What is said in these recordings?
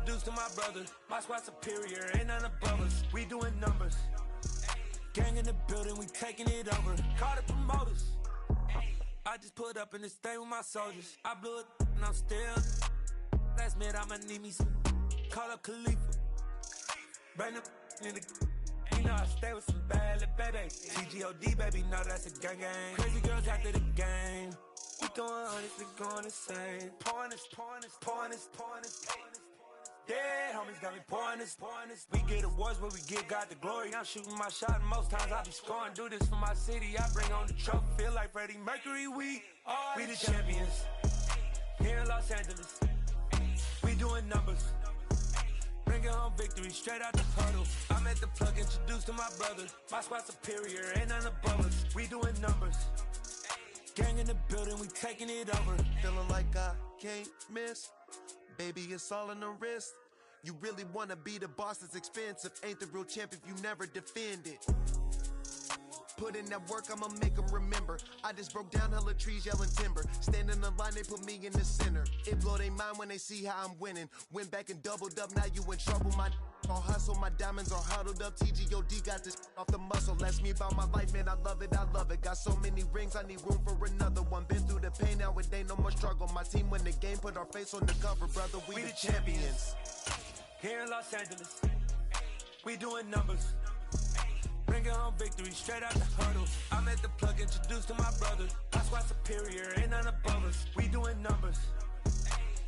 introduced to my brother. My squad superior, ain't none above us. We doing numbers. Gang in the building, we taking it over. Call the promoters. I just put up in this thing with my soldiers. I blew it and I'm still. Last minute I'ma need me some. Call up Khalifa. Bring them in the. You know I stay with some bad little baby. TGOD baby, know that's a gang gang. Crazy girls after the game. We going honest, we going insane. Pouring this. Yeah, homies got me pouring this. We get awards, but we give God the glory. I'm shooting my shot, and most times I be scoring. Do this for my city, I bring on the trophy. Feel like Freddie Mercury, we the champions. Here in Los Angeles, we doing numbers. Bringing home victory, straight out the puddle. I'm at the plug, introduced to my brother. My squad superior, ain't none above us. We doing numbers. Gang in the building, we taking it over. Feeling like I can't miss. Baby, it's all in the wrist. You really wanna be the boss, it's expensive. Ain't the real champ if you never defend it. Put in that work, I'ma make them remember. I just broke down hella trees, yelling timber. Stand in the line, they put me in the center. It blow their mind when they see how I'm winning. Went back and doubled up, now you in trouble. My all hustle, my diamonds are huddled up. TGOD got this off the muscle. That's me about my life, man, I love it. Got so many rings, I need room for another one. Been through the pain, now it ain't no more struggle. My team win the game, put our face on the cover, brother. We the champions. Here in Los Angeles, we doing numbers. Bringing home victory, straight out the huddle. I'm at the plug, introduced to my brother. My squad superior, ain't none above us. We doing numbers.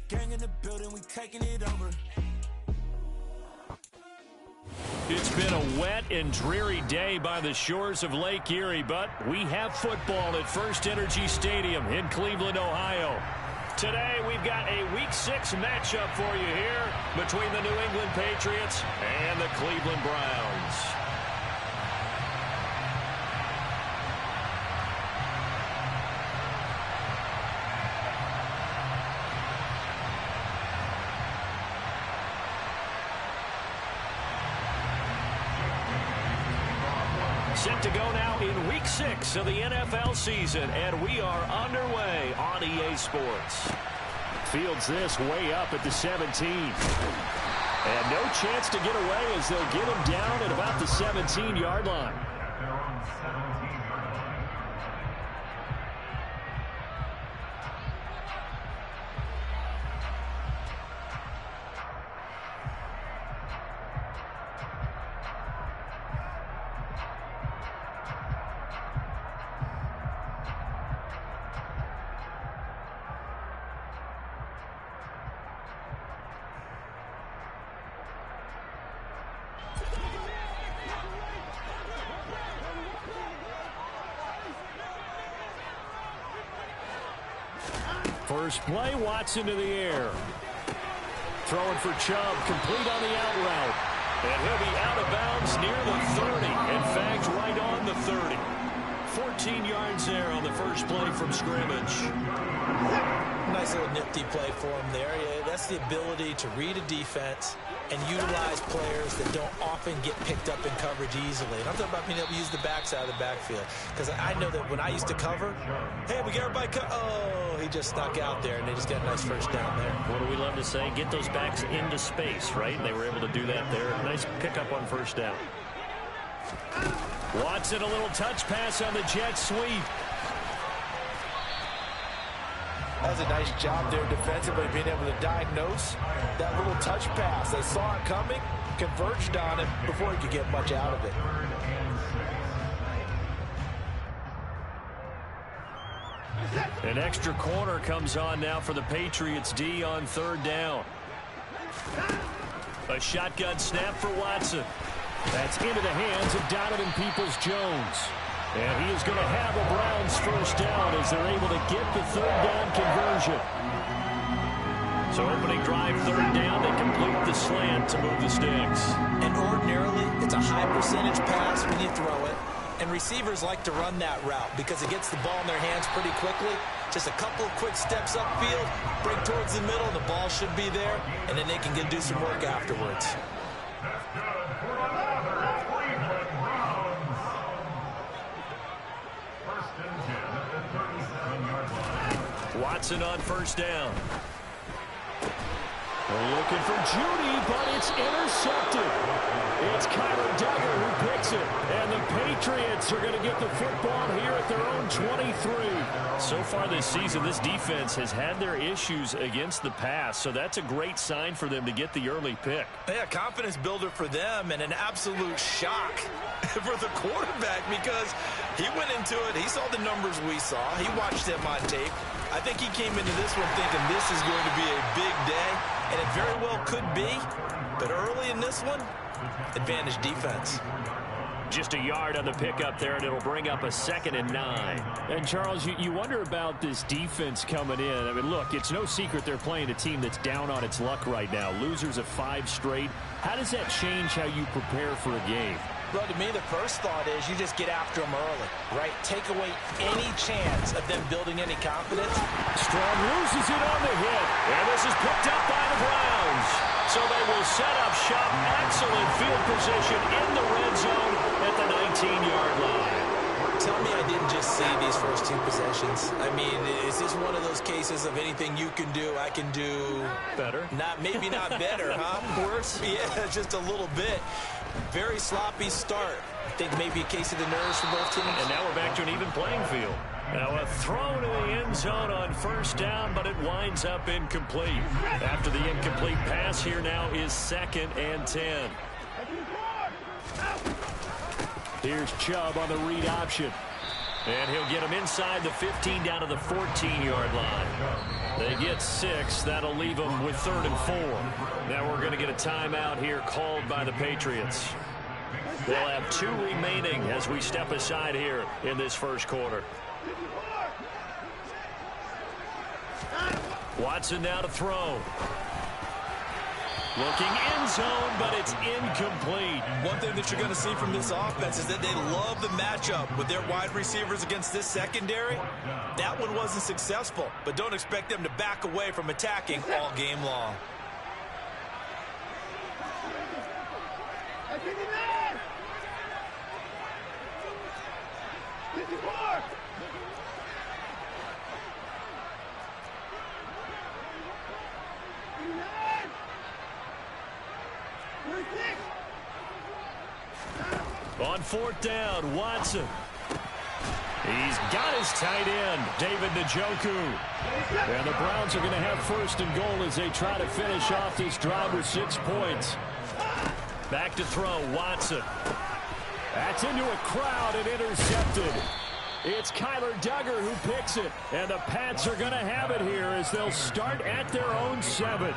Gang in the building, we taking it over. It's been a wet and dreary day by the shores of Lake Erie, but we have football at First Energy Stadium in Cleveland, Ohio. Today, we've got a Week 6 matchup for you here between the New England Patriots and the Cleveland Browns. Set to go now in Week 6 of the NFL season, and we are underway on EA Sports. Fields this way up at the 17. And no chance to get away as they'll get him down at about the 17-yard line. First play, Watson to the air. Throwing for Chubb, complete on the out route. And he'll be out of bounds near the 30. In fact, right on the 30. 14 yards there on the first play from scrimmage. Nice little nifty play for him there. Yeah, that's the ability to read a defense and utilize players that don't often get picked up in coverage easily. And I'm talking about being able to use the backside of the backfield. Because I know that when I used to cover, hey, we got everybody oh, he just snuck out there, and they just got a nice first down there. What do we love to say? Get those backs into space, right? And they were able to do that there. Nice pickup on first down. Watson, a little touch pass on the jet sweep. That's a nice job there defensively, being able to diagnose that little touch pass. They saw it coming, converged on it before he could get much out of it. An extra corner comes on now for the Patriots D on third down. A shotgun snap for Watson. That's into the hands of Donovan Peoples-Jones. And he is going to have a Browns first down as they're able to get the third down conversion. So opening drive, third down, they complete the slant to move the sticks. And ordinarily, it's a high percentage pass when you throw it. And receivers like to run that route because it gets the ball in their hands pretty quickly. Just a couple of quick steps upfield, break towards the middle, the ball should be there, and then they can do some work afterwards. Watson on first down. Looking for Judy, but it's intercepted. It's Kyler Duggar who picks it. And the Patriots are going to get the football here at their own 23. So far this season, this defense has had their issues against the pass. So that's a great sign for them to get the early pick. Yeah, confidence builder for them and an absolute shock for the quarterback because he went into it. He saw the numbers we saw. He watched them on tape. I think he came into this one thinking this is going to be a big day, and it very well could be. But early in this one, advantage defense. Just a yard on the pickup there, and it'll bring up a 2nd and 9. And, Charles, you wonder about this defense coming in. I mean, look, it's no secret they're playing a team that's down on its luck right now. Losers of 5 straight. How does that change how you prepare for a game? Well, to me, the first thought is you just get after them early, right? Take away any chance of them building any confidence. Strong loses it on the hit, and this is picked up by the Browns. So they will set up shop. Excellent field position in the red zone at the 19-yard line. Tell me I didn't just see these first 2 possessions. I mean, is this one of those cases of anything you can do, I can do better? Maybe not better, huh? Worse? Yeah, just a little bit. Very sloppy start. I think maybe a case of the nerves for both teams. And now we're back to an even playing field. Now a throw to the end zone on first down, but it winds up incomplete. After the incomplete pass, here now is 2nd and 10. Here's Chubb on the read option. And he'll get him inside the 15 down to the 14-yard line. They get 6. That'll leave them with 3rd and 4. Now we're going to get a timeout here called by the Patriots. They'll have 2 remaining as we step aside here in this first quarter. Watson now to throw. Looking end zone, but it's incomplete. One thing that you're going to see from this offense is that they love the matchup with their wide receivers against this secondary. That one wasn't successful, but don't expect them to back away from attacking all game long. On 4th down, Watson. He's got his tight end, David Njoku. And the Browns are going to have 1st and goal as they try to finish off this drive with 6 points. Back to throw, Watson. That's into a crowd and intercepted. It's Kyler Duggar who picks it. And the Pats are going to have it here as they'll start at their own 7.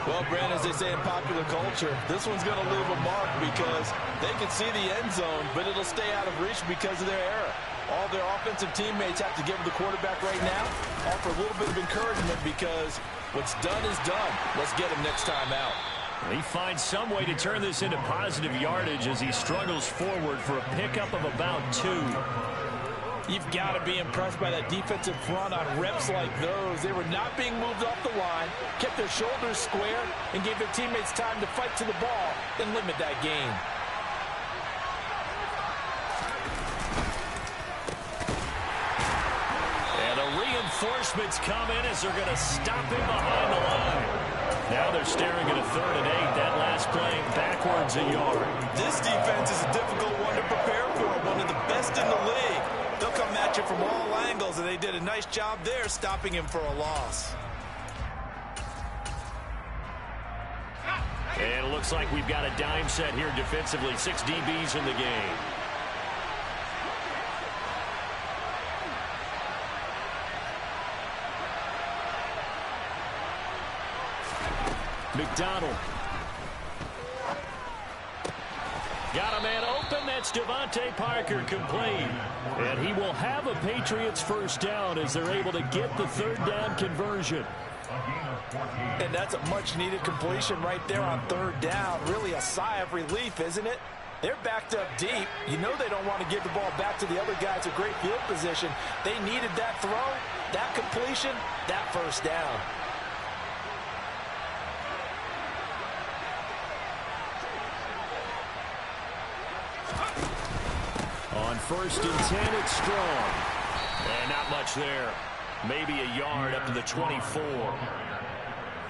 Well, Brandon, as they say in popular culture, this one's going to leave a mark because they can see the end zone, but it'll stay out of reach because of their error. All their offensive teammates have to give the quarterback right now, offer a little bit of encouragement because what's done is done. Let's get him next time out. He finds some way to turn this into positive yardage as he struggles forward for a pickup of about 2. You've got to be impressed by that defensive front on reps like those. They were not being moved off the line, kept their shoulders square, and gave their teammates time to fight to the ball and limit that gain. And the reinforcements come in as they're going to stop him behind the line. Now they're staring at a 3rd and 8. That last play backwards a yard. This defense is a difficult one to prepare for, one of the best in the league. They'll come at you from all angles, and they did a nice job there stopping him for a loss. And it looks like we've got a dime set here defensively. 6 DBs in the game. McDonald. Got a man open. That's Devontae Parker complete. And he will have a Patriots 1st down as they're able to get the 3rd down conversion. And that's a much-needed completion right there on 3rd down. Really a sigh of relief, isn't it? They're backed up deep. You know they don't want to give the ball back to the other guys in great field position. They needed that throw, that completion, that 1st down. On 1st and 10, it's Strong. And not much there. Maybe a yard up to the 24.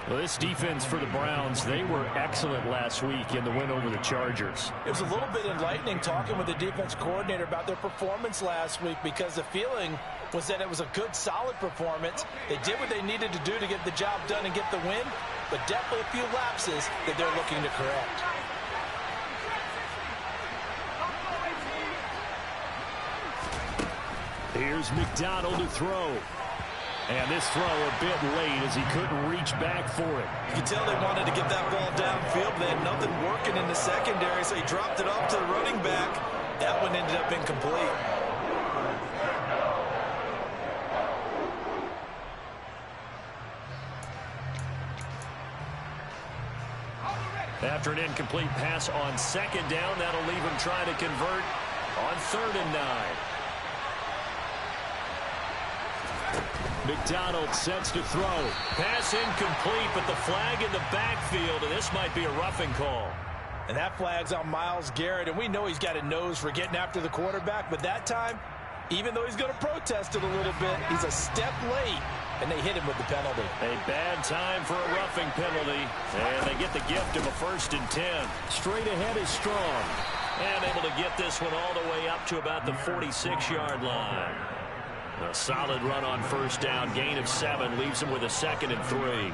Well, this defense for the Browns, they were excellent last week in the win over the Chargers. It was a little bit enlightening talking with the defense coordinator about their performance last week, because the feeling was that it was a good, solid performance. They did what they needed to do to get the job done and get the win, but definitely a few lapses that they're looking to correct. Here's McDonald to throw. And this throw a bit late as he couldn't reach back for it. You can tell they wanted to get that ball downfield. They had nothing working in the secondary, so he dropped it off to the running back. That one ended up incomplete. After an incomplete pass on second down, that'll leave him trying to convert on 3rd and 9. McDonald sets to throw. Pass incomplete, but the flag in the backfield, and this might be a roughing call. And that flag's on Myles Garrett, and we know he's got a nose for getting after the quarterback, but that time, even though he's going to protest it a little bit, he's a step late, and they hit him with the penalty. A bad time for a roughing penalty, and they get the gift of a 1st and 10. Straight ahead is Strong, and able to get this one all the way up to about the 46-yard line. A solid run on 1st down, gain of 7, leaves him with a 2nd and 3.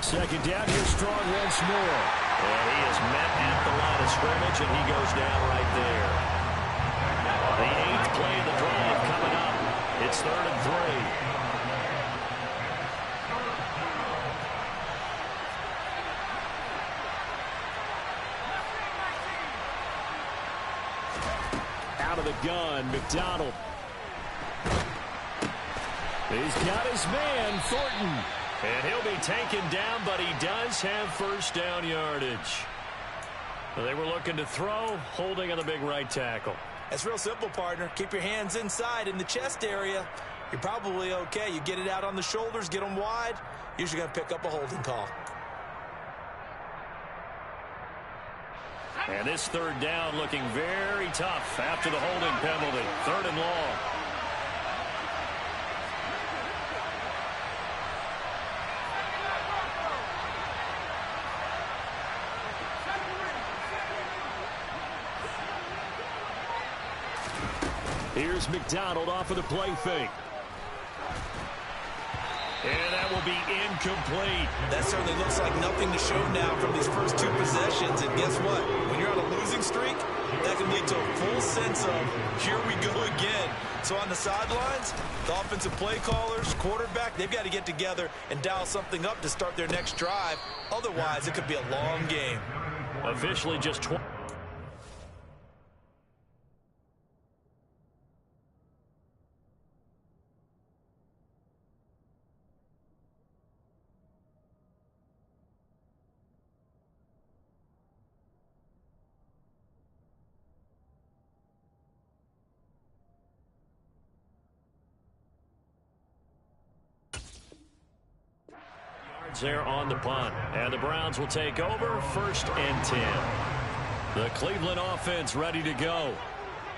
Second down, here's Strong once more. And he is met at the line of scrimmage, and he goes down right there. The 8th play of the drive coming up. It's 3rd and 3. Out of the gun, McDonald. He's got his man, Thornton. And he'll be taken down, but he does have 1st down yardage. They were looking to throw, holding on the big right tackle. That's real simple, partner. Keep your hands inside in the chest area. You're probably okay. You get it out on the shoulders, get them wide. Usually going to pick up a holding call. And this 3rd down looking very tough after the holding penalty. 3rd and long. Here's McDonald off of the play fake. And that will be incomplete. That certainly looks like nothing to show now from these first 2 possessions. And guess what? When you're on a losing streak, that can lead to a full sense of, here we go again. So on the sidelines, the offensive play callers, quarterback, they've got to get together and dial something up to start their next drive. Otherwise, it could be a long game. Officially just 20. There on the punt, and the Browns will take over 1st and 10. The Cleveland offense ready to go,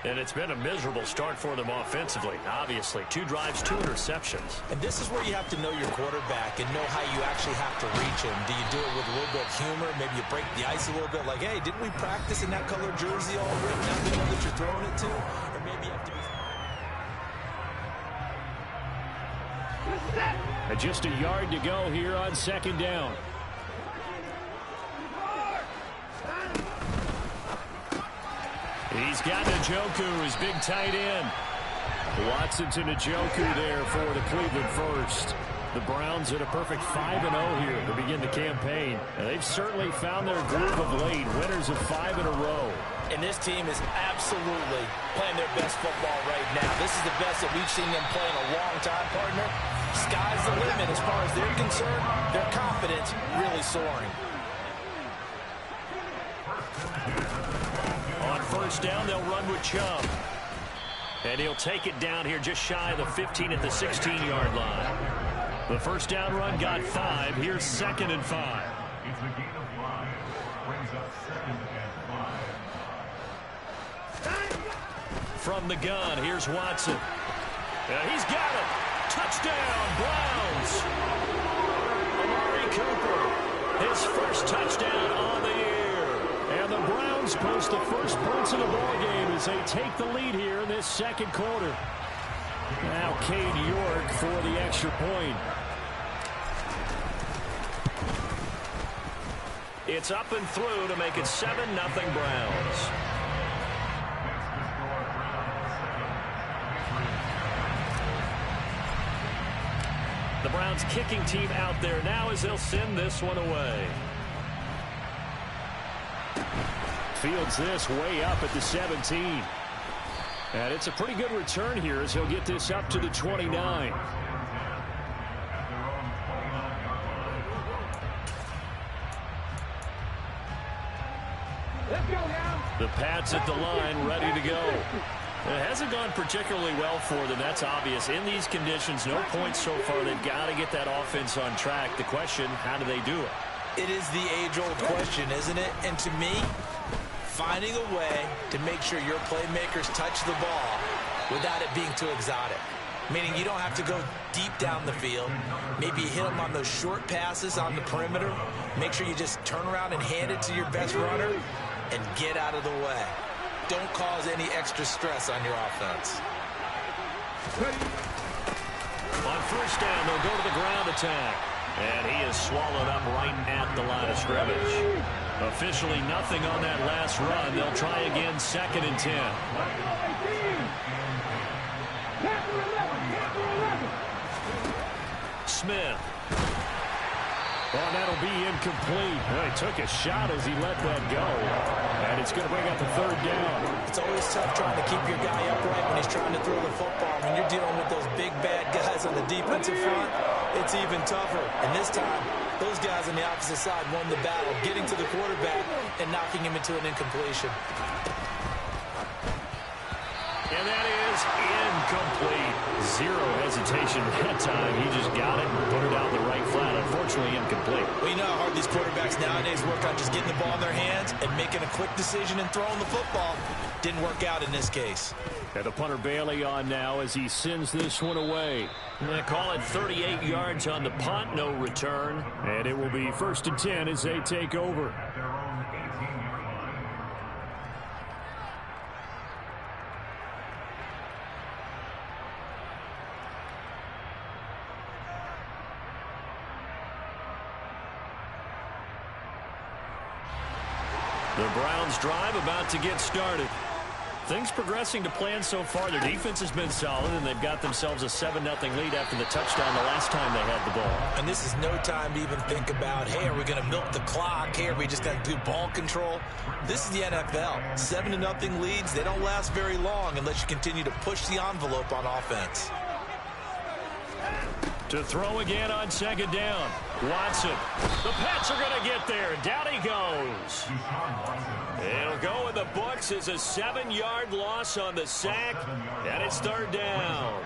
and it's been a miserable start for them offensively. Obviously, 2 drives, 2 interceptions. And this is where you have to know your quarterback and know how you actually have to reach him. Do you do it with a little bit of humor? Maybe you break the ice a little bit, like, hey, didn't we practice in that color jersey already? Now we know that you're throwing it to, or maybe you have to be. And just a yard to go here on 2nd down. He's got Njoku, his big tight end. Watson to Njoku there for the Cleveland first. The Browns at a perfect 5-0 here to begin the campaign. And they've certainly found their groove of late, winners of 5 in a row. And this team is absolutely playing their best football right now. This is the best that we've seen them play in a long time, partner. Sky's the limit as far as they're concerned. Their confidence really soaring. On 1st down, they'll run with Chubb. And he'll take it down here just shy of the 15 at the 16-yard line. The 1st down run got 5. Here's 2nd and 5. It's a gain of 5. Brings up 2nd and 5. from the gun. Here's Watson. He's got it. Touchdown, Browns. Amari Cooper, his first touchdown on the year. And the Browns post the first points in the ballgame as they take the lead here in this second quarter. Now Cade York for the extra point. It's up and through to make it 7-0 Browns. The Browns kicking team out there now as they'll send this one away. Fields this way up at the 17. And it's a pretty good return here as he'll get this up to the 29. The Pats at the line, ready to go. It hasn't gone particularly well for them. That's obvious. In these conditions, no points so far. They've got to get that offense on track. The question, how do they do it? It is the age-old question, isn't it? And to me, finding a way to make sure your playmakers touch the ball without it being too exotic. Meaning you don't have to go deep down the field. Maybe you hit them on those short passes on the perimeter. Make sure you just turn around and hand it to your best runner and get out of the way. Don't cause any extra stress on your offense. On first down, they'll go to the ground attack. And he is swallowed up right at the line of scrimmage. Officially nothing on that last run. They'll try again, 2nd and 10. Smith. Oh, that'll be incomplete. Well, he took a shot as he let that go. And it's going to bring up the 3rd down. It's always tough trying to keep your guy upright when he's trying to throw the football. When you're dealing with those big, bad guys on the defensive front, it's even tougher. And this time, those guys on the opposite side won the battle, getting to the quarterback and knocking him into an incompletion. And that is incomplete. Zero hesitation that time. He just got it and put it out the right flat. Unfortunately, incomplete. Well, you know how hard these quarterbacks nowadays work on just getting the ball in their hands and making a quick decision and throwing the football. Didn't work out in this case. And the punter Bailey on now as he sends this one away. They call it 38 yards on the punt, no return. And it will be 1st and 10 as they take over. The Browns drive about to get started. Things progressing to plan so far. Their defense has been solid, and they've got themselves a 7-0 lead after the touchdown the last time they had the ball. And this is no time to even think about, hey, are we going to milk the clock? Hey, are we just going to do ball control? This is the NFL. 7-0 leads, they don't last very long unless you continue to push the envelope on offense. To throw again on 2nd down. Watson. The Pats are going to get there. Down he goes. It'll go in the books as a 7-yard loss on the sack. And it's 3rd down.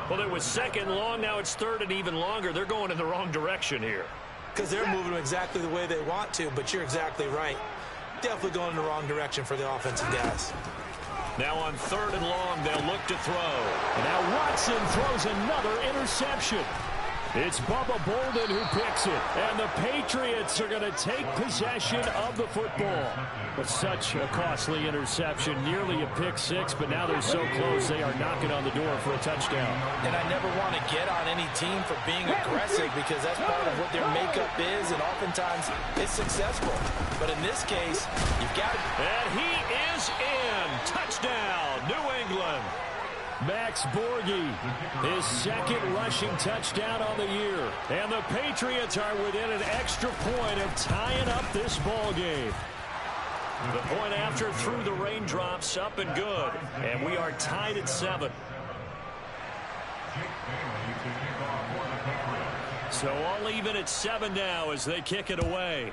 Well, it was 2nd long. Now it's 3rd and even longer. They're going in the wrong direction here. Because they're moving exactly the way they want to, but you're exactly right. Definitely going in the wrong direction for the offensive guys. Now on 3rd and long, they'll look to throw. And now Watson throws another interception. It's Bubba Bolden who picks it. And the Patriots are going to take possession of the football. But such a costly interception, nearly a pick six, but now they're so close they are knocking on the door for a touchdown. And I never want to get on any team for being aggressive because that's part of what their makeup is, and oftentimes it's successful. But in this case, you've got to... And he is in. Touchdown, New England. Max Borghi, his 2nd rushing touchdown on the year. And the Patriots are within an extra point of tying up this ball game. The point after through the raindrops, up and good. And we are tied at 7. So all even at 7 now as they kick it away.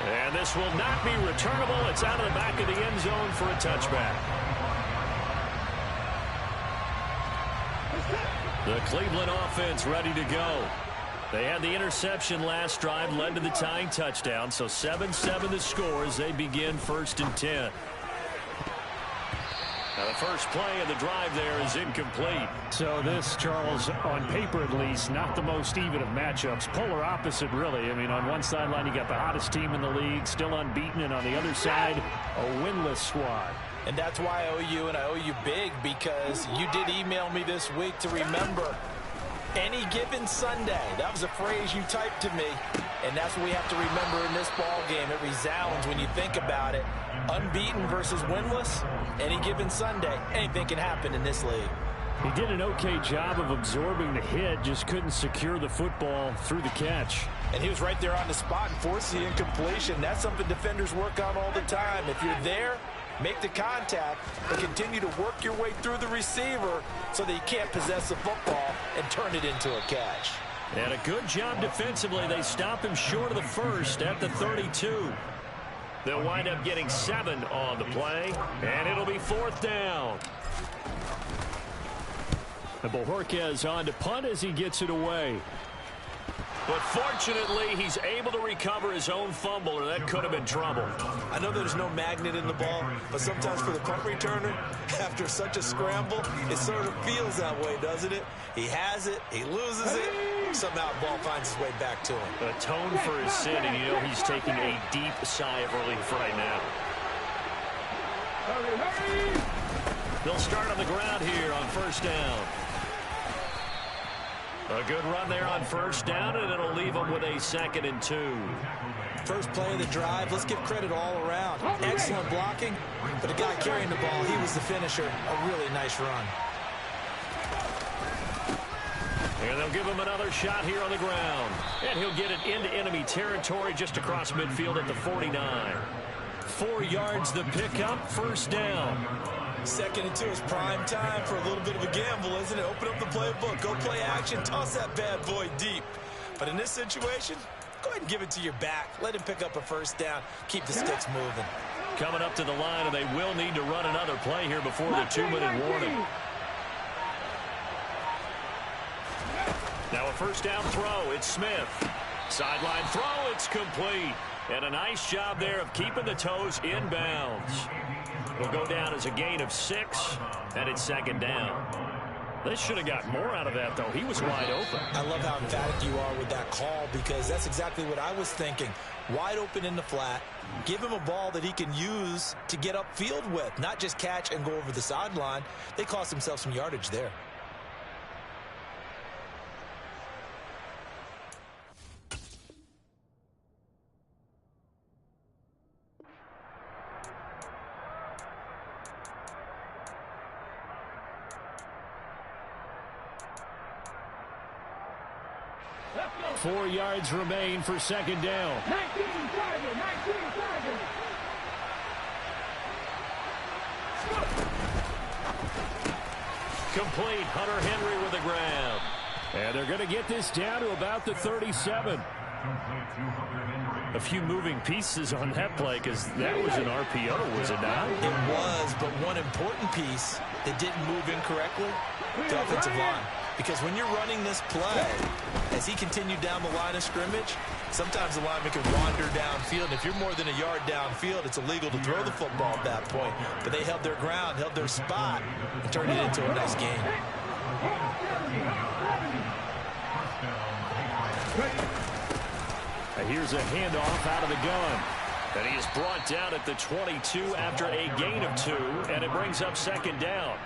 And this will not be returnable. It's out of the back of the end zone for a touchback. The Cleveland offense ready to go. They had the interception last drive, led to the tying touchdown. So 7-7 the score as they begin 1st and 10. Now the first play of the drive there is incomplete. So this, Charles, on paper at least, not the most even of matchups. Polar opposite, really. I mean, on one sideline, you got the hottest team in the league, still unbeaten, and on the other side, a winless squad. And that's why I owe you, and I owe you big, because you did email me this week to remember any given Sunday. That was a phrase you typed to me, and that's what we have to remember in this ball game. It resounds when you think about it. Unbeaten versus winless, any given Sunday, anything can happen in this league. He did an okay job of absorbing the hit, just couldn't secure the football through the catch. And he was right there on the spot and forced the incompletion. That's something defenders work on all the time. If you're there, make the contact, but continue to work your way through the receiver so that you can't possess the football and turn it into a catch. And a good job defensively. They stop him short of the first at the 32. They'll wind up getting 7 on the play, and it'll be 4th down. And Bojorquez on to punt as he gets it away. But fortunately, he's able to recover his own fumble, or that could have been trouble. I know there's no magnet in the ball, but sometimes for the punt returner, after such a scramble, it sort of feels that way, doesn't it? He has it, he loses it, somehow the ball finds its way back to him. Atone for his sin, and you know he's taking a deep sigh of relief right now. They'll start on the ground here on 1st down. A good run there on 1st down, and it'll leave them with a 2nd and 2. First play of the drive, let's give credit all around. Excellent blocking, but the guy carrying the ball, he was the finisher. A really nice run. And they'll give him another shot here on the ground. And he'll get it into enemy territory just across midfield at the 49. 4 yards the pickup, 1st down. 2nd and 2 is prime time for a little bit of a gamble, isn't it? Open up the playbook, go play action, toss that bad boy deep. But in this situation, go ahead and give it to your back. Let him pick up a 1st down. Keep the sticks moving. Coming up to the line, and they will need to run another play here before the 2-minute warning. Now a 1st down throw. It's Smith. Sideline throw. It's complete. And a nice job there of keeping the toes in bounds. It'll go down as a gain of 6, and it's 2nd down. They should have got more out of that, though. He was wide open. I love how emphatic you are with that call, because that's exactly what I was thinking. Wide open in the flat. Give him a ball that he can use to get upfield with, not just catch and go over the sideline. They cost themselves some yardage there. Four yards remain for 2nd down. 19 target. Complete. Hunter Henry with the grab. And they're going to get this down to about the 37. A few moving pieces on that play, because that was an RPO, was it not? It was, but one important piece that didn't move incorrectly, the offensive line. Because when you're running this play, as he continued down the line of scrimmage, sometimes the lineman can wander downfield. And if you're more than a yard downfield, it's illegal to throw the football at that point. But they held their ground, held their spot, and turned it into a nice game. Here's a handoff out of the gun. And he is brought down at the 22 after a gain of 2, and it brings up 2nd down.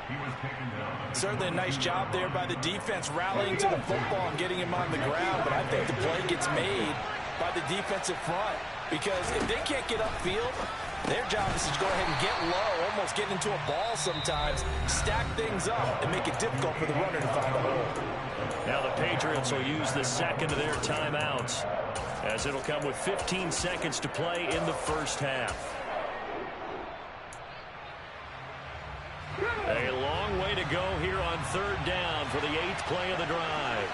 Certainly a nice job there by the defense, rallying to the football and getting him on the ground. But I think the play gets made by the defensive front, because if they can't get upfield, their job is to go ahead and get low, almost get into a ball sometimes, stack things up, and make it difficult for the runner to find a hole. Now the Patriots will use the 2nd of their timeouts, as it'll come with 15 seconds to play in the 1st half. A long way to go here on 3rd down for the 8th play of the drive.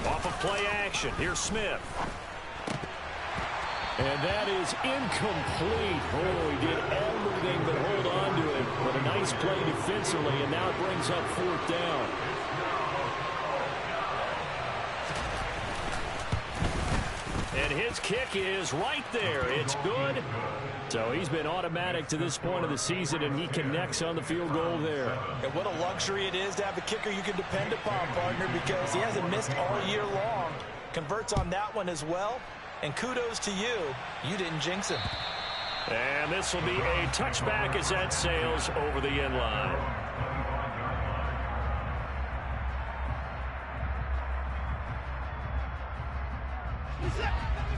Off of play action, here's Smith. And that is incomplete. Oh, he did everything but hold on to it. But a nice play defensively, and now it brings up 4th down. And his kick is right there. It's good. So he's been automatic to this point of the season, and he connects on the field goal there. And what a luxury it is to have a kicker you can depend upon, partner, because he hasn't missed all year long. Converts on that one as well. And kudos to you. You didn't jinx him. And this will be a touchback as that sails over the end line.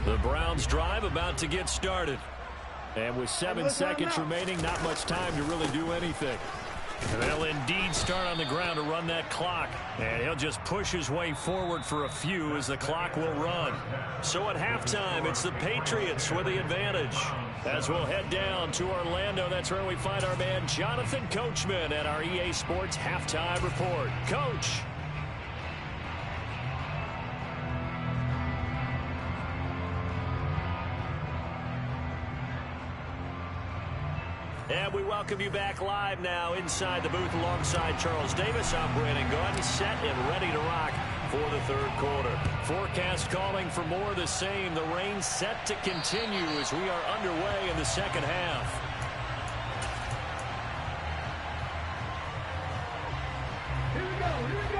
The Browns drive about to get started. And with 7 seconds remaining, not much time to really do anything. They'll indeed start on the ground to run that clock. And he'll just push his way forward for a few as the clock will run. So at halftime, it's the Patriots with the advantage. As we'll head down to Orlando, that's where we find our man Jonathan Coachman at our EA Sports Halftime Report. Coach. And we welcome you back live now inside the booth alongside Charles Davis. I'm Brandon Gunn, set and ready to rock for the 3rd quarter. Forecast calling for more of the same. The rain set to continue as we are underway in the 2nd half. Here we go, here we go.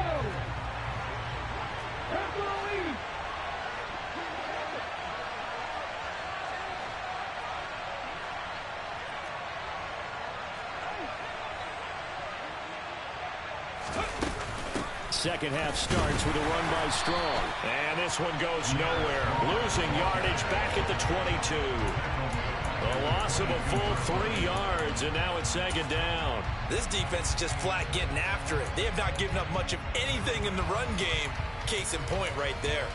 Second half starts with a run by Strong. And this one goes nowhere. Losing yardage back at the 22. A loss of a full 3 yards, and now it's 2nd down. This defense is just flat getting after it. They have not given up much of anything in the run game. Case in point right there.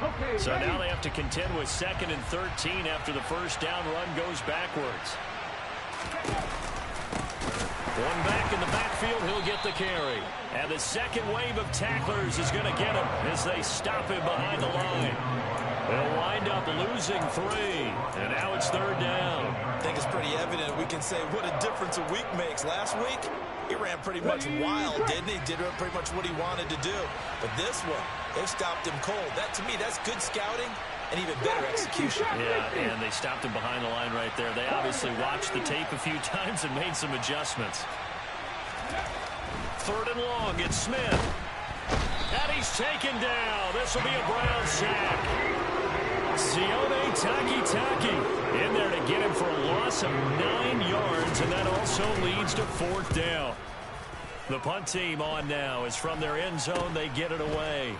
Okay, so now they have to contend with 2nd and 13 after the 1st down run goes backwards. One back in the backfield, he'll get the carry. And the 2nd wave of tacklers is going to get him as they stop him behind the line. They'll wind up losing 3. And now it's 3rd down. I think it's pretty evident we can say what a difference a week makes. Last week, he ran pretty much wild, didn't he? Did pretty much what he wanted to do. But this one, they stopped him cold. That, to me, that's good scouting. And even better execution. Yeah, and they stopped him behind the line right there. They obviously watched the tape a few times and made some adjustments. 3rd and long, it's Smith. And he's taken down. This will be a Brown sack. Sione Takitaki in there to get him for a loss of 9 yards, and that also leads to 4th down. The punt team on now is from their end zone. They get it away.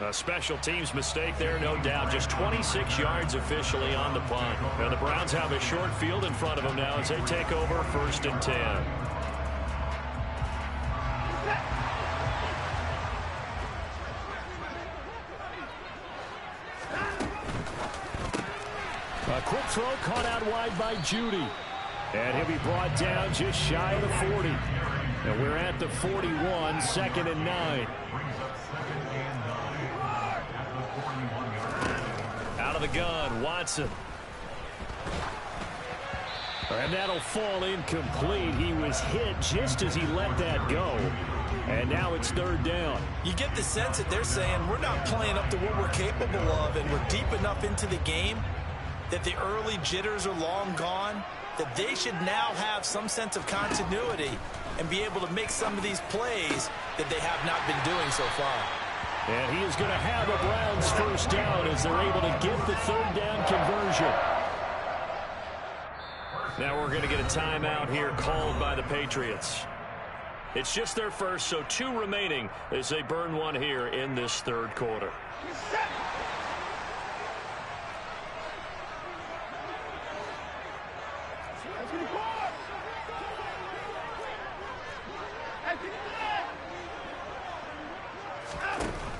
A special teams mistake there, no doubt. Just 26 yards officially on the punt. And the Browns have a short field in front of them now as they take over 1st and 10. A quick throw caught out wide by Judy. And he'll be brought down just shy of the 40. And we're at the 41, 2nd and 9. Out of the gun, Watson. And that'll fall incomplete. He was hit just as he let that go. And now it's 3rd down. You get the sense that they're saying we're not playing up to what we're capable of, and we're deep enough into the game that the early jitters are long gone, that they should now have some sense of continuity and be able to make some of these plays that they have not been doing so far. And he is going to have a Browns 1st down as they're able to get the 3rd down conversion. Now we're going to get a timeout here called by the Patriots. It's just their first, so 2 remaining as they burn one here in this 3rd quarter.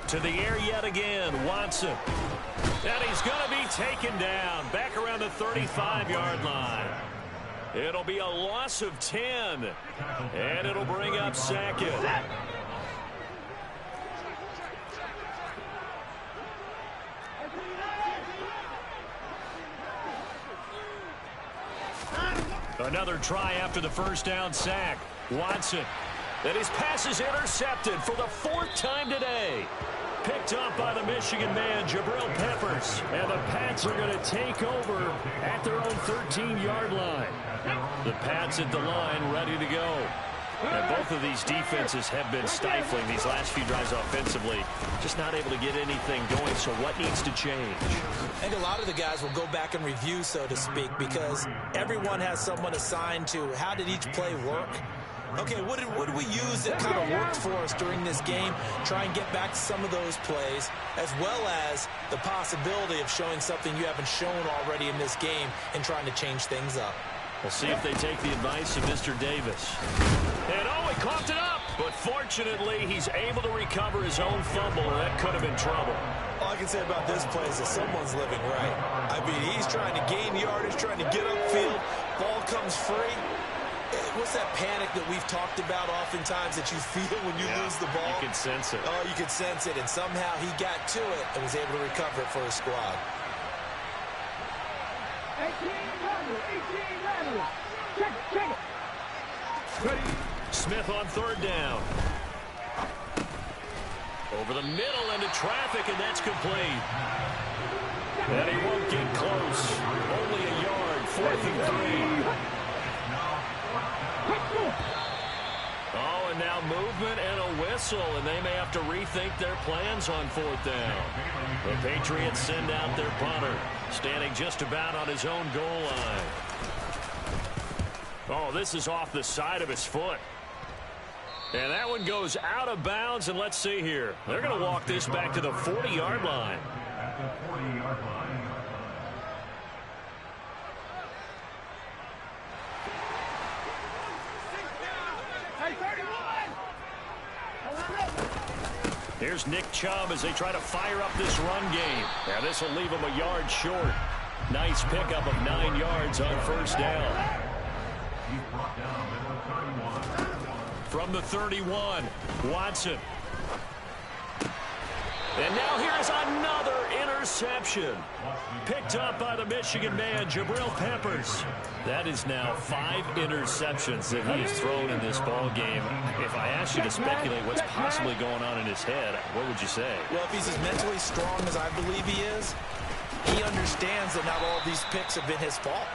To the air yet again, Watson. And he's going to be taken down back around the 35-yard line. It'll be a loss of 10, and it'll bring up 2nd. Another try after the first down sack. Watson. And his pass is intercepted for the 4th time today. Picked up by the Michigan man, Jabril Peppers. And the Pats are going to take over at their own 13-yard line. The Pats at the line, ready to go. And both of these defenses have been stifling these last few drives offensively. Just not able to get anything going, so what needs to change? I think a lot of the guys will go back and review, so to speak, because everyone has someone assigned to how did each play work. Okay, what did we use that kind of worked for us during this game? Try and get back to some of those plays, as well as the possibility of showing something you haven't shown already in this game and trying to change things up. We'll see if they take the advice of Mr. Davis. And he coughed it up. But fortunately, he's able to recover his own fumble, or that could have been trouble. All I can say about this play is that someone's living right. I mean, he's trying to gain yardage, trying to get upfield. Ball comes free. What's that panic that we've talked about oftentimes that you feel when you lose the ball? You can sense it. Oh, you can sense it. And somehow he got to it and was able to recover it for his squad. 18 lateral. Check it. Ready. Smith on 3rd down. Over the middle into traffic, and that's complete. And he won't get close. Only a yard, 4th and 3. Oh, and now movement and a whistle, and they may have to rethink their plans on 4th down. The Patriots send out their punter, standing just about on his own goal line. Oh, this is off the side of his foot. And that one goes out of bounds, and let's see here. They're going to walk this back to the 40-yard line. Here's Nick Chubb as they try to fire up this run game. Now this will leave him a yard short. Nice pickup of 9 yards on 1st down. From the 31, Watson. And now here's another interception. Picked up by the Michigan man, Jabril Peppers. That is now 5 interceptions that he has thrown in this ball game. If I asked you to speculate what's possibly going on in his head, what would you say? Well, if he's as mentally strong as I believe he is, he understands that not all of these picks have been his fault.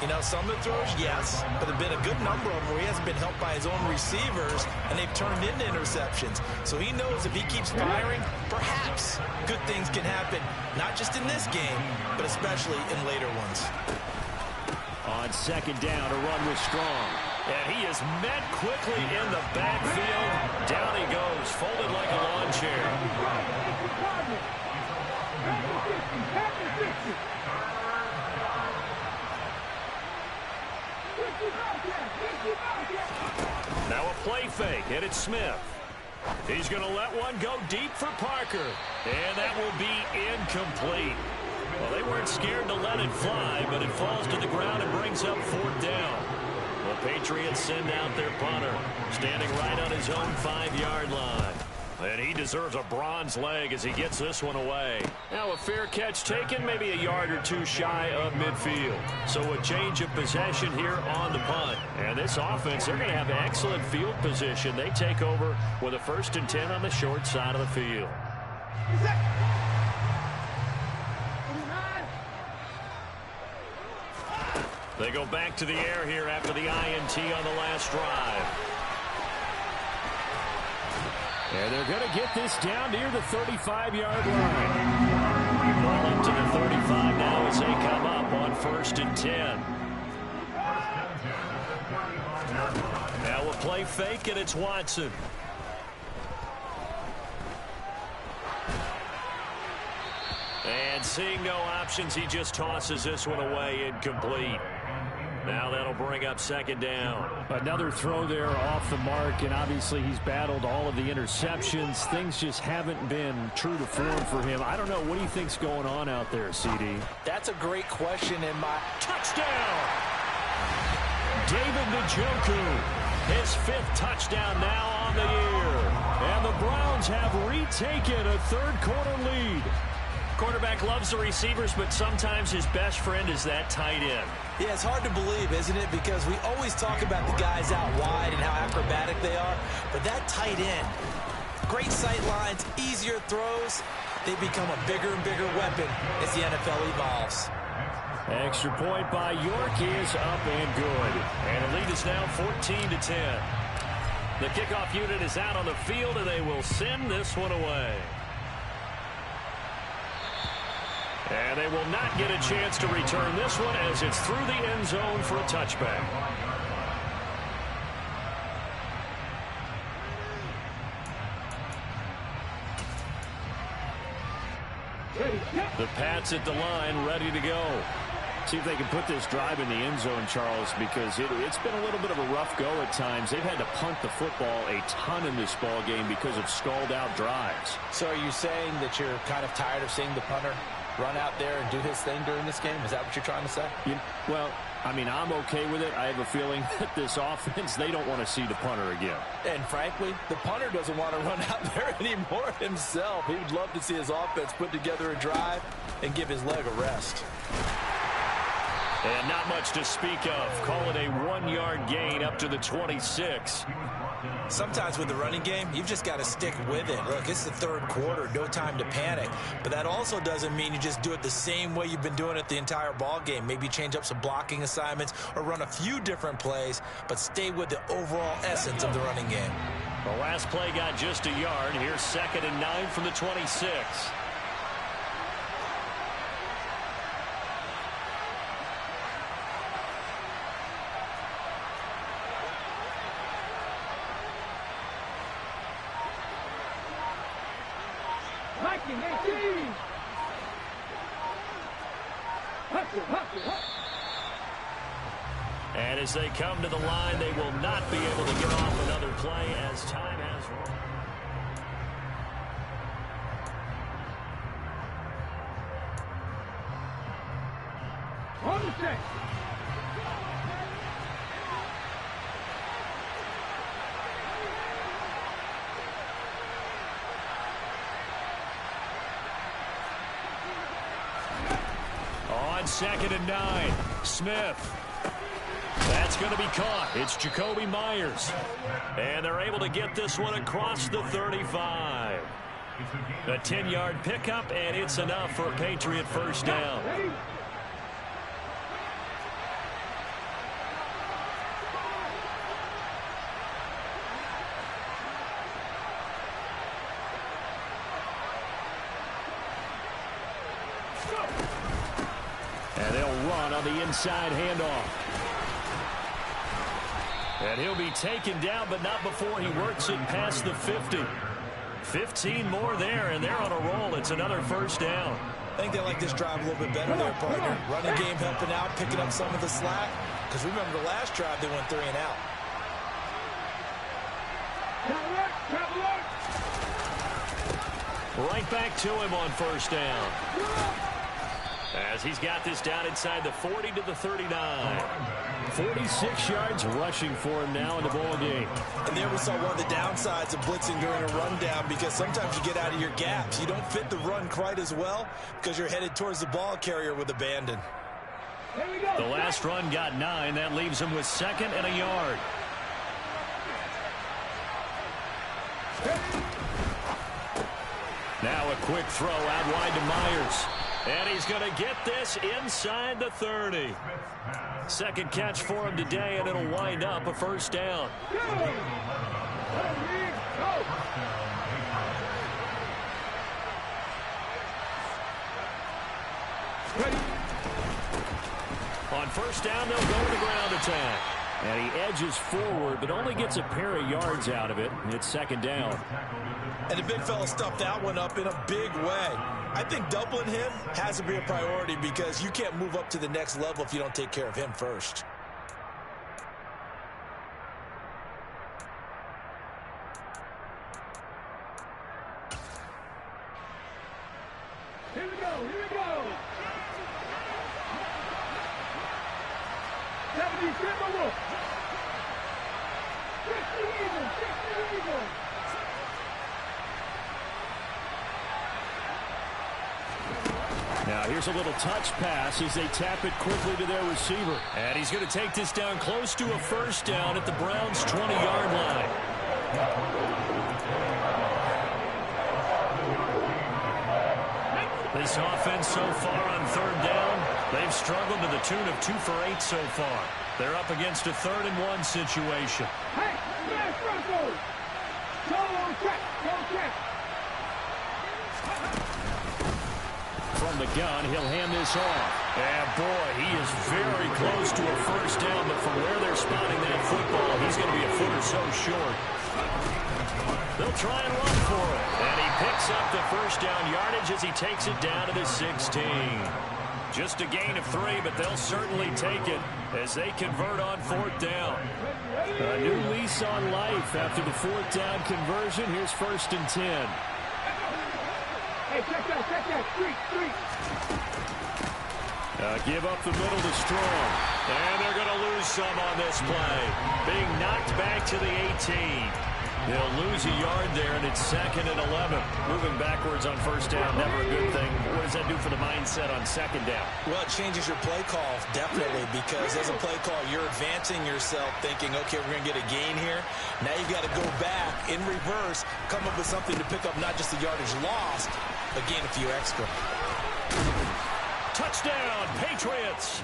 You know, some of the throws, yes, but there have been a good number of them where he hasn't been helped by his own receivers, and they've turned into interceptions. So he knows if he keeps firing, perhaps good things can happen, not just in this game, but especially in later ones. On 2nd down, a run was strong. And he is met quickly in the backfield. Down he goes, folded like a lawn chair. Now a play fake, and it's Smith. He's going to let one go deep for Parker. And that will be incomplete. Well, they weren't scared to let it fly, but it falls to the ground and brings up 4th down. The Patriots send out their punter, standing right on his own 5-yard line. And he deserves a bronze leg as he gets this one away. Now a fair catch taken, maybe a yard or 2 shy of midfield. So a change of possession here on the punt. And this offense, they're going to have excellent field position. They take over with a 1st and 10 on the short side of the field. They go back to the air here after the INT on the last drive. And they're going to get this down near the 35-yard line. Ball up to the 35 now as they come up on 1st and 10. Now we'll play fake, and it's Watson. And seeing no options, he just tosses this one away, incomplete. Now that'll bring up 2nd down. Another throw there off the mark, and obviously he's battled all of the interceptions. Things just haven't been true to form for him. I don't know. What do you think's going on out there, CD? That's a great question. In my touchdown, David Njoku, his 5th touchdown now on the year. And the Browns have retaken a 3rd-quarter lead. Quarterback loves the receivers, but sometimes his best friend is that tight end. Yeah, it's hard to believe, isn't it? Because we always talk about the guys out wide and how acrobatic they are. But that tight end, great sight lines, easier throws, they become a bigger and bigger weapon as the NFL evolves. Extra point by York is up and good. And the lead is now 14-10. The kickoff unit is out on the field, and they will send this one away. And they will not get a chance to return this one as it's through the end zone for a touchback. The Pats at the line, ready to go. See if they can put this drive in the end zone, Charles, because it's been a little bit of a rough go at times. They've had to punt the football a ton in this ball game because of stalled-out drives. So are you saying that you're kind of tired of seeing the punter run out there and do his thing during this game? Is that what you're trying to say? Well, I mean, I'm okay with it. I have a feeling that this offense, they don't want to see the punter again. And frankly, the punter doesn't want to run out there anymore himself. He would love to see his offense put together a drive and give his leg a rest. And not much to speak of. Call it a 1-yard gain up to the 26. Sometimes with the running game, you've just got to stick with it. Look, it's the third quarter, no time to panic. But that also doesn't mean you just do it the same way you've been doing it the entire ball game. Maybe change up some blocking assignments or run a few different plays, but stay with the overall essence of the running game. The last play got just a yard. Here's 2nd and 9 from the 26. And as they come to the line, they will not be able to get off another play as time has run. On the check. On 2nd and 9, Smith. That's going to be caught. It's Jacoby Myers. And they're able to get this one across the 35. A 10-yard pickup, and it's enough for a Patriot first down. And they'll run on the inside handoff. And he'll be taken down, but not before he works it past the 50. 15 more there, and they're on a roll. It's another first down. I think they like this drive a little bit better there, partner. Running game helping out, picking up some of the slack. Because remember the last drive, they went 3 and out. Right back to him on first down. As he's got this down inside the 40 to the 39. 46 yards rushing for him now in the ball game. And there we saw one of the downsides of blitzing during a rundown, because sometimes you get out of your gaps. You don't fit the run quite as well because you're headed towards the ball carrier with abandon. The last run got 9. That leaves him with 2nd and a yard. Now a quick throw out wide to Myers. And he's going to get this inside the 30. Second catch for him today, and it'll wind up a first down. On first down, they'll go to the ground attack. And he edges forward, but only gets a pair of yards out of it. It's 2nd down. And the big fella stuffed that one up in a big way. I think doubling him has to be a priority, because you can't move up to the next level if you don't take care of him first. Here we go, here we go. 70 Timberwolves. 50 Eagles, 50 Eagles. Now here's a little touch pass as they tap it quickly to their receiver. And he's going to take this down close to a first down at the Browns' 20-yard line. This offense so far on third down, they've struggled to the tune of 2 for 8 so far. They're up against a 3rd and 1 situation. Hey, smash Russell! Go check! From the gun, he'll hand this off. And boy, he is very close to a first down, but from where they're spotting that football, he's going to be a foot or so short. They'll try and run for it. And he picks up the first down yardage as he takes it down to the 16. Just a gain of 3, but they'll certainly take it as they convert on 4th down. A new lease on life after the 4th down conversion. Here's 1st and 10. Hey, check that. Street. Give up the middle to Strong. And they're going to lose some on this play. Being knocked back to the 18. They'll lose a yard there, and it's 2nd and 11. Moving backwards on first down, never a good thing. What does that do for the mindset on 2nd down? Well, it changes your play call, definitely, because as a play call, you're advancing yourself thinking, okay, we're going to get a gain here. Now you've got to go back in reverse, come up with something to pick up not just the yardage lost, but gain a few extra. Touchdown, Patriots!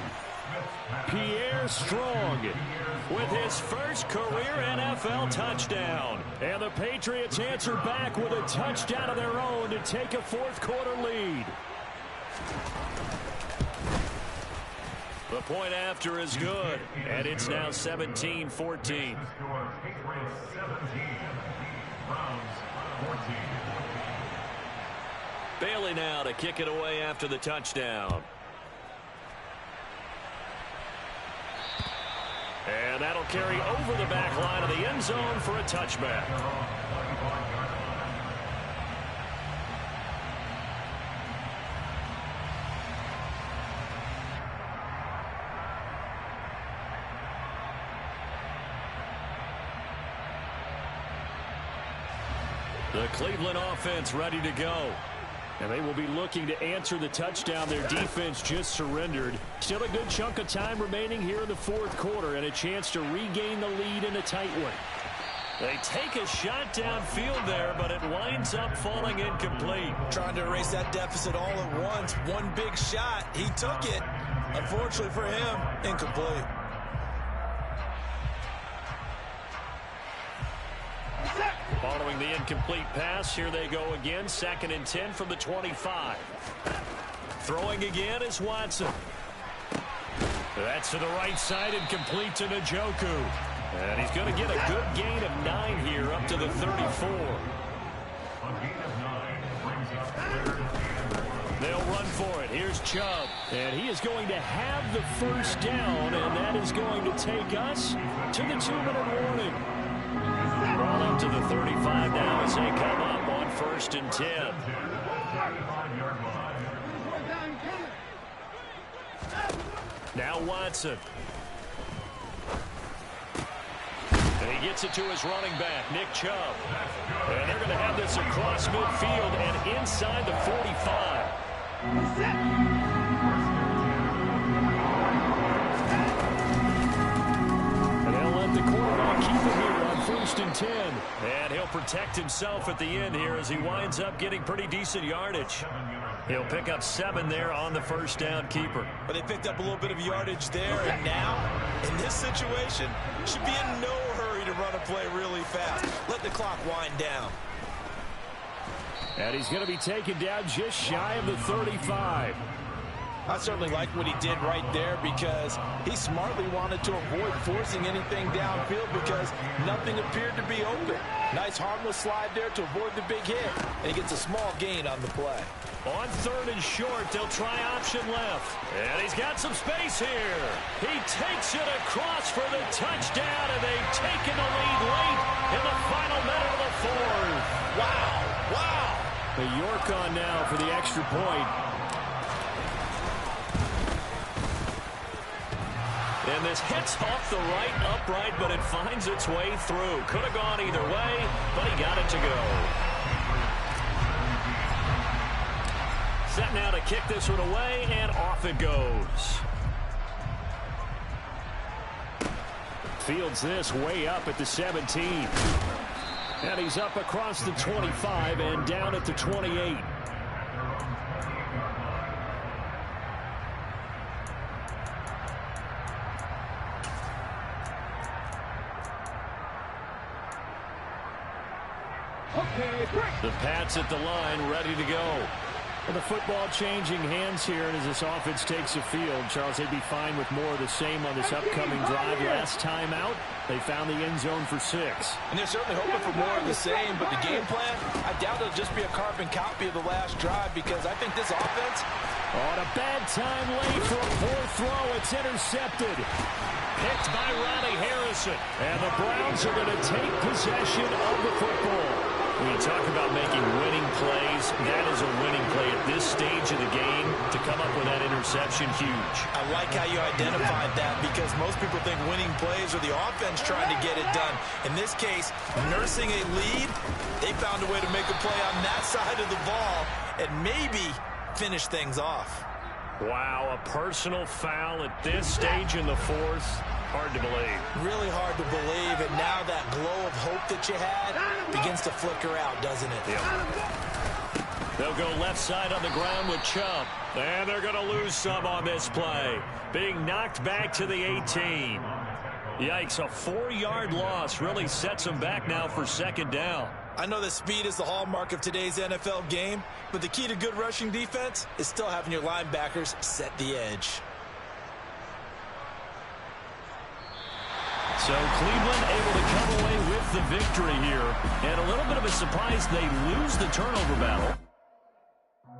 Pierre Strong with his first career NFL touchdown. And the Patriots answer back with a touchdown of their own to take a 4th quarter lead. The point after is good, and it's now 17-14. Bailey now to kick it away after the touchdown. And that'll carry over the back line of the end zone for a touchback. The Cleveland offense ready to go. And they will be looking to answer the touchdown their defense just surrendered. Still a good chunk of time remaining here in the 4th quarter and a chance to regain the lead in a tight one. They take a shot downfield there, but it winds up falling incomplete. Trying to erase that deficit all at once. One big shot. He took it. Unfortunately for him, incomplete. Following the incomplete pass, here they go again. 2nd and 10 from the 25. Throwing again is Watson. That's to the right side and complete to Njoku. And he's going to get a good gain of 9 here up to the 34. They'll run for it. Here's Chubb. And he is going to have the first down, and that is going to take us to the 2-minute warning. Ball up to the 35 now as they come up on 1st and 10. Now Watson. And he gets it to his running back, Nick Chubb. And they're going to have this across midfield and inside the 45. And they'll let the quarterback keep it here on 1st and 10. And he'll protect himself at the end here as he winds up getting pretty decent yardage. He'll pick up 7 there on the first down keeper. But they picked up a little bit of yardage there, and now, in this situation, should be in no hurry to run a play really fast. Let the clock wind down. And he's going to be taken down just shy of the 35. I certainly like what he did right there because he smartly wanted to avoid forcing anything downfield because nothing appeared to be open. Nice harmless slide there to avoid the big hit, and he gets a small gain on the play. On 3rd and short, they'll try option left. And he's got some space here. He takes it across for the touchdown, and they've taken the lead late in the final minute of the 4th. Wow. The York on now for the extra point. And this hits off the right upright, but it finds its way through. Could have gone either way, but he got it to go. set now to kick this one away, and off it goes. Fields this way up at the 17. And he's up across the 25 and down at the 28. The Pats at the line, ready to go. Well, the football changing hands here, and as this offense takes the field, Charles, they'd be fine with more of the same on this upcoming drive. Last time out, they found the end zone for 6. And they're certainly hoping for more of the same, but the game plan, I doubt it'll just be a carbon copy of the last drive, because I think this offense... On a bad time late for a poor throw, it's intercepted. Picked by Ronnie Harrison. And the Browns are going to take possession of the football. When you talk about making winning plays, that is a winning play at this stage of the game. To come up with that interception, huge. I like how you identified that, because most people think winning plays are the offense trying to get it done. In this case, nursing a lead, they found a way to make a play on that side of the ball and maybe finish things off. Wow, a personal foul at this stage in the fourth. Hard to believe. Really hard to believe, and now that glow of hope that you had begins to flicker out, doesn't it? Yep. They'll go left side on the ground with Chubb. And they're going to lose some on this play. Being knocked back to the 18. Yikes, a 4-yard loss really sets them back now for second down. I know that speed is the hallmark of today's NFL game, but the key to good rushing defense is still having your linebackers set the edge. So Cleveland able to come away with the victory here. And a little bit of a surprise, they lose the turnover battle.